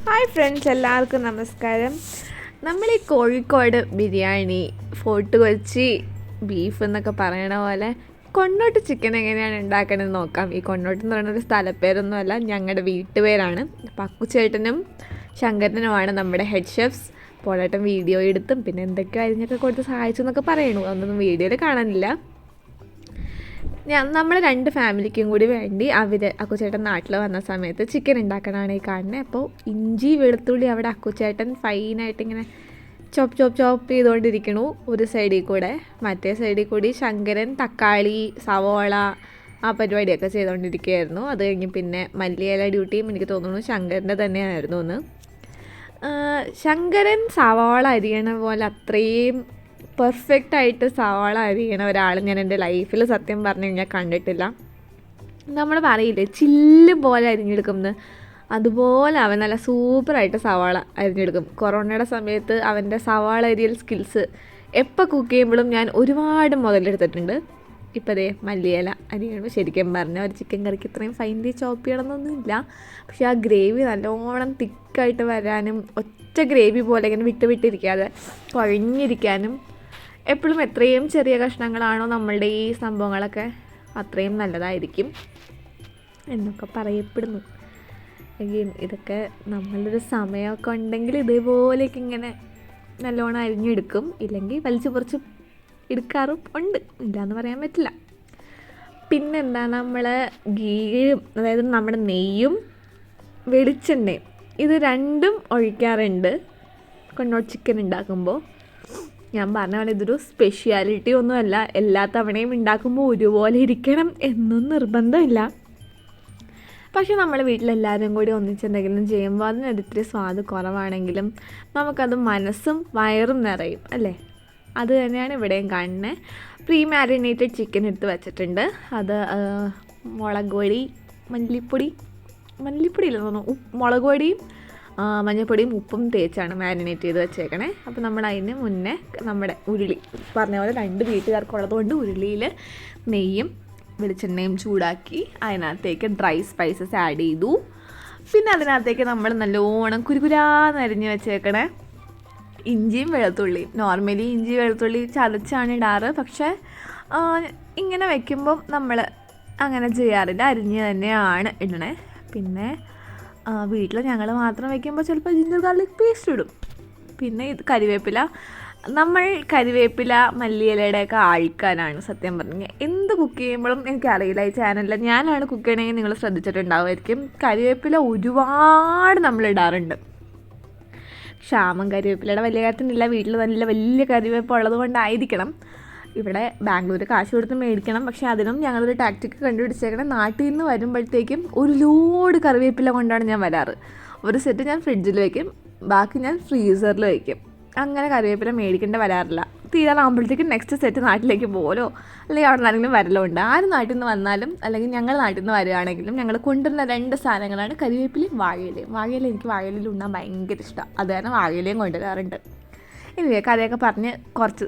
Hi friends, എല്ലാവർക്കും നമസ്കാരം. നമ്മൾ ഈ കോഴിക്കോട് ബിരിയാണി, ഫോർട്ട് കൊച്ചി ബീഫ് എന്നൊക്കെ പറയണ പോലെ കൊണ്ടോട്ട് ചിക്കൻ എങ്ങനെയാണ് ഉണ്ടാക്കണമെന്ന് നോക്കാം. ഈ കൊണ്ടോട്ട് എന്ന് പറയുന്നൊരു സ്ഥലപ്പേരൊന്നുമല്ല, ഞങ്ങളുടെ വീട്ടുപേരാണ്. അപ്പോൾ അക്കുച്ചേട്ടനും ശങ്കരനുമാണ് നമ്മുടെ ഹെഡ് ഷെഫ്സ്. പോളേട്ടൻ വീഡിയോ എടുത്തും പിന്നെ എന്തൊക്കെയോ അരിഞ്ഞൊക്കെ കൊടുത്ത് സഹായിച്ചു എന്നൊക്കെ പറയണു. അതൊന്നും വീഡിയോയിൽ കാണാനില്ല. നമ്മൾ രണ്ട് ഫാമിലിക്കും കൂടി വേണ്ടി അക്കുച്ചേട്ടൻ നാട്ടിൽ വന്ന സമയത്ത് ചിക്കൻ ഉണ്ടാക്കണമാണ് ഈ കാണുന്നത്. അപ്പോൾ ഇഞ്ചി വെളുത്തുള്ളി അവിടെ അക്കുച്ചേട്ടൻ ഫൈനായിട്ട് ഇങ്ങനെ ചോപ്പ് ചെയ്തുകൊണ്ടിരിക്കണു ഒരു സൈഡിൽ കൂടെ. മറ്റേ സൈഡിൽ കൂടി ശങ്കരൻ തക്കാളി സവോള ആ പരിപാടിയൊക്കെ ചെയ്തുകൊണ്ടിരിക്കുകയായിരുന്നു. അത് കഴിഞ്ഞ് പിന്നെ മല്ലിയില ഡ്യൂട്ടിയും എനിക്ക് തോന്നുന്നു ശങ്കരൻ്റെ തന്നെയായിരുന്നു എന്ന്. ശങ്കരൻ സവാള അരിയണ പോലെ അത്രയും പെർഫെക്റ്റായിട്ട് സവാള അരിയണ ഒരാൾ ഞാൻ എൻ്റെ ലൈഫിൽ സത്യം പറഞ്ഞു കഴിഞ്ഞാൽ കണ്ടിട്ടില്ല. നമ്മൾ പറയില്ലേ ചില്ല് പോലെ അരിഞ്ഞെടുക്കുന്നത്, അതുപോലെ അവൻ നല്ല സൂപ്പറായിട്ട് സവാള അരിഞ്ഞെടുക്കും. കൊറോണയുടെ സമയത്ത് അവൻ്റെ സവാള അരിയൽ സ്കിൽസ് എപ്പോൾ കുക്ക് ചെയ്യുമ്പോഴും ഞാൻ ഒരുപാട് മുതലെടുത്തിട്ടുണ്ട്. ഇപ്പോൾ അതേ മല്ലിയില അരിയണം. ശരിക്കും പറഞ്ഞാൽ ഒരു ചിക്കൻ കറിക്ക് ഇത്രയും ഫൈൻലി ചോപ്പ് ചെയ്യണമെന്നൊന്നുമില്ല. പക്ഷേ ആ ഗ്രേവി നല്ലോണം തിക്കായിട്ട് വരാനും ഒറ്റ ഗ്രേവി പോലെ ഇങ്ങനെ വിട്ടിരിക്കാതെ കുഴഞ്ഞിരിക്കാനും എപ്പോഴും എത്രയും ചെറിയ കഷ്ണങ്ങളാണോ നമ്മളുടെ ഈ സംഭവങ്ങളൊക്കെ അത്രയും നല്ലതായിരിക്കും എന്നൊക്കെ പറയപ്പെടുന്നു. ഇതൊക്കെ നമ്മളൊരു സമയമൊക്കെ ഉണ്ടെങ്കിൽ ഇതേപോലെയൊക്കെ ഇങ്ങനെ നല്ലോണം അരിഞ്ഞെടുക്കും. ഇല്ലെങ്കിൽ വലിച്ചു കുറച്ച് എടുക്കാറും ഉണ്ട്, ഇല്ലയെന്ന് പറയാൻ പറ്റില്ല. പിന്നെന്താ, നമ്മൾ ഗീയും അതായത് നമ്മുടെ നെയ്യും വെളിച്ചെണ്ണയും ഇത് രണ്ടും ഒഴിക്കാറുണ്ട് കൊണ്ടോട്ട് ചിക്കൻ ഉണ്ടാക്കുമ്പോൾ. ഞാൻ പറഞ്ഞ പോലെ ഇതൊരു സ്പെഷ്യാലിറ്റി ഒന്നുമല്ല, എല്ലാ തവണയും ഉണ്ടാക്കുമ്പോൾ ഒരുപോലെ ഇരിക്കണം എന്നും നിർബന്ധമില്ല. പക്ഷെ നമ്മൾ വീട്ടിലെല്ലാവരും കൂടി ഒന്നിച്ചെന്തെങ്കിലും ചെയ്യുമ്പോൾ അതിനൊരിത്തിരി സ്വാദ് കുറവാണെങ്കിലും നമുക്കത് മനസ്സും വയറും നിറയും അല്ലേ. അത് തന്നെയാണ് ഇവിടെയും കാണുന്നത്. പ്രീ മാരിനേറ്റഡ് ചിക്കൻ എടുത്ത് വെച്ചിട്ടുണ്ട്. അത് മുളക് പൊടി മല്ലിപ്പൊടിയില്ല തോന്നുന്നു, മുളക് പൊടിയും മഞ്ഞൾപ്പൊടിയും ഉപ്പും തേച്ചാണ് മാരിനേറ്റ് ചെയ്ത് വെച്ചേക്കണേ. അപ്പോൾ നമ്മൾ അതിന് മുന്നേ നമ്മുടെ ഉരുളി പറഞ്ഞ പോലെ 2 വീട്ടുകാർക്കുള്ളത് കൊണ്ട് ഉരുളിയിൽ നെയ്യും വെളിച്ചെണ്ണയും ചൂടാക്കി അതിനകത്തേക്ക് ഡ്രൈ സ്പൈസസ് ആഡ് ചെയ്തു. പിന്നെ അതിനകത്തേക്ക് നമ്മൾ നല്ലോണം കുരുകുരാന്നരിഞ്ഞ് വെച്ചേക്കണേ ഇഞ്ചിയും വെളുത്തുള്ളിയും. നോർമലി ഇഞ്ചി വെളുത്തുള്ളി ചതച്ചാണ് ഇടാറ്, പക്ഷേ ഇങ്ങനെ വയ്ക്കുമ്പം നമ്മൾ അങ്ങനെ ചെയ്യാറില്ല, അരിഞ്ഞ് തന്നെയാണ് ഇടണേ. പിന്നെ വീട്ടിൽ ഞങ്ങൾ മാത്രം വയ്ക്കുമ്പോൾ ചിലപ്പോൾ ജിഞ്ചർ ഗാർലിക് പേസ്റ്റ് ഇടും. പിന്നെ ഇത് കരിവേപ്പില. നമ്മൾ കരിവേപ്പില മല്ലിയിലയുടെയൊക്കെ ആൾക്കാരാണ് സത്യം പറഞ്ഞാൽ. എന്ത് കുക്ക് ചെയ്യുമ്പോഴും എനിക്കറിയില്ല, ഈ ചാനലിൽ ഞാനാണ് കുക്ക് ചെയ്യണമെങ്കിൽ നിങ്ങൾ ശ്രദ്ധിച്ചിട്ടുണ്ടാവുമായിരിക്കും, കരിവേപ്പില ഒരുപാട് നമ്മൾ ഇടാറുണ്ട്. ക്ഷാമം കരിവേപ്പിലയുടെ വലിയ കാര്യത്തിനില്ല, വീട്ടിൽ നല്ല വലിയ കരിവേപ്പ് ഉള്ളത് കൊണ്ടായിരിക്കണം. ഇവിടെ ബാംഗ്ലൂർ കാശ് കൊടുത്ത് മേടിക്കണം. പക്ഷേ അതിനും ഞങ്ങളൊരു ടാക്റ്റിക്ക് കണ്ടുപിടിച്ചേക്കണം. നാട്ടിൽ നിന്ന് വരുമ്പോഴത്തേക്കും ഒരു ലോഡ് കറിവേപ്പില കൊണ്ടാണ് ഞാൻ വരാറ്. ഒരു സെറ്റ് ഞാൻ ഫ്രിഡ്ജിൽ വയ്ക്കും, ബാക്കി ഞാൻ ഫ്രീസറിൽ വയ്ക്കും. അങ്ങനെ കറിവേപ്പില മേടിക്കേണ്ട വരാറില്ല. തീരാറാകുമ്പോഴത്തേക്കും നെക്സ്റ്റ് സെറ്റ് നാട്ടിലേക്ക് പോലോ അല്ലെങ്കിൽ അവിടെ നിന്നാണെങ്കിലും വരലോ ഉണ്ട്. ആര് നാട്ടിൽ നിന്ന് വന്നാലും അല്ലെങ്കിൽ ഞങ്ങൾ നാട്ടിൽ നിന്ന് വരികയാണെങ്കിലും ഞങ്ങൾ കൊണ്ടുവരുന്ന 2 സാധനങ്ങളാണ് കരിവേപ്പിലയും വാഴയിലയും. വാഴയില എനിക്ക് വാഴയിലയിൽ ഉണ്ണാൻ ഭയങ്കര ഇഷ്ടമാണ്, അത് കാരണം വാഴയിലയും കൊണ്ടുവരാറുണ്ട്. ഇനി കഥയൊക്കെ പറഞ്ഞ് കുറച്ച്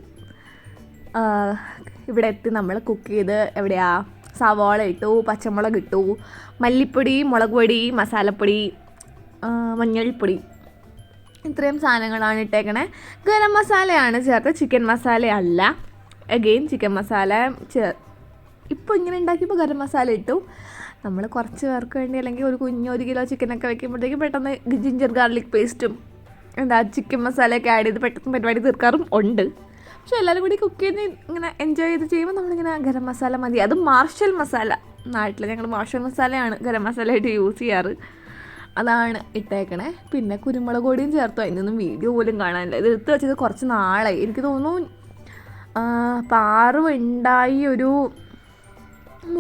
ഇവിടെ എത്തി നമ്മൾ കുക്ക് ചെയ്ത് എവിടെയാ സവാള ഇട്ടു, പച്ചമുളക് ഇട്ടു, മല്ലിപ്പൊടി, മുളക് പൊടി, മസാലപ്പൊടി, മഞ്ഞൾപ്പൊടി, ഇത്രയും സാധനങ്ങളാണ് ഇട്ടേക്കണേ. ഗരം മസാലയാണ് ചേർത്തത്, ചിക്കൻ മസാല അല്ല. അഗെയിൻ ചിക്കൻ മസാല ഇപ്പോൾ ഇങ്ങനെ ഉണ്ടാക്കിയപ്പോൾ ഗരം മസാല ഇട്ടു. നമ്മൾ കുറച്ച് പേർക്ക് വേണ്ടി അല്ലെങ്കിൽ ഒരു 1 കിലോ ചിക്കനൊക്കെ വെക്കുമ്പോഴത്തേക്കും പെട്ടെന്ന് ജിഞ്ചർ ഗാർലിക് പേസ്റ്റും ചിക്കൻ മസാലയൊക്കെ ആഡ് ചെയ്ത് പെട്ടെന്ന് പരിപാടി തീർക്കാറും ഉണ്ട്. പക്ഷേ എല്ലാവരും കൂടി കുക്ക് ചെയ്ത് ഇങ്ങനെ എൻജോയ് ചെയ്ത് ചെയ്യുമ്പോൾ നമ്മളിങ്ങനെ ഗരം മസാല മതി. അത് മാർഷൽ മസാല, നാട്ടിൽ ഞങ്ങൾ മാർഷൽ മസാലയാണ് ഗരം മസാലയായിട്ട് യൂസ് ചെയ്യാറ്, അതാണ് ഇട്ടേക്കണേ. പിന്നെ കുരുമുളക് പൊടിയും ചേർത്തു. അതിനൊന്നും വീഡിയോ പോലും കാണാനില്ല. ഇത് എടുത്ത് വെച്ചത് കുറച്ച് നാളായി, എനിക്ക് തോന്നുന്നു പാറു ഉണ്ടായി ഒരു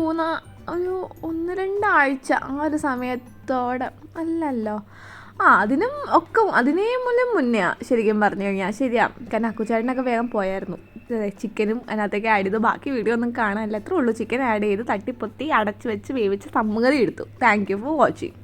1-2 ആഴ്ച ആ ഒരു സമയത്തോടെ അല്ലല്ലോ, അതിനേ മുന്നേ ശരിക്കും പറഞ്ഞു കഴിഞ്ഞാൽ ശരിയാ. കാരണം അക്കുച്ചേട്ടനൊക്കെ വേഗം പോയായിരുന്നു. ചിക്കനും അതിനകത്തേക്ക് ആഡ് ചെയ്തു. ബാക്കി വീഡിയോ ഒന്നും കാണാനില്ല, അത്രേ ഉള്ളൂ. ചിക്കൻ ആഡ് ചെയ്ത് തട്ടിപ്പൊത്തി അടച്ച് വെച്ച് വേവിച്ച് സമ്മറി എടുത്തു. Thank you for watching.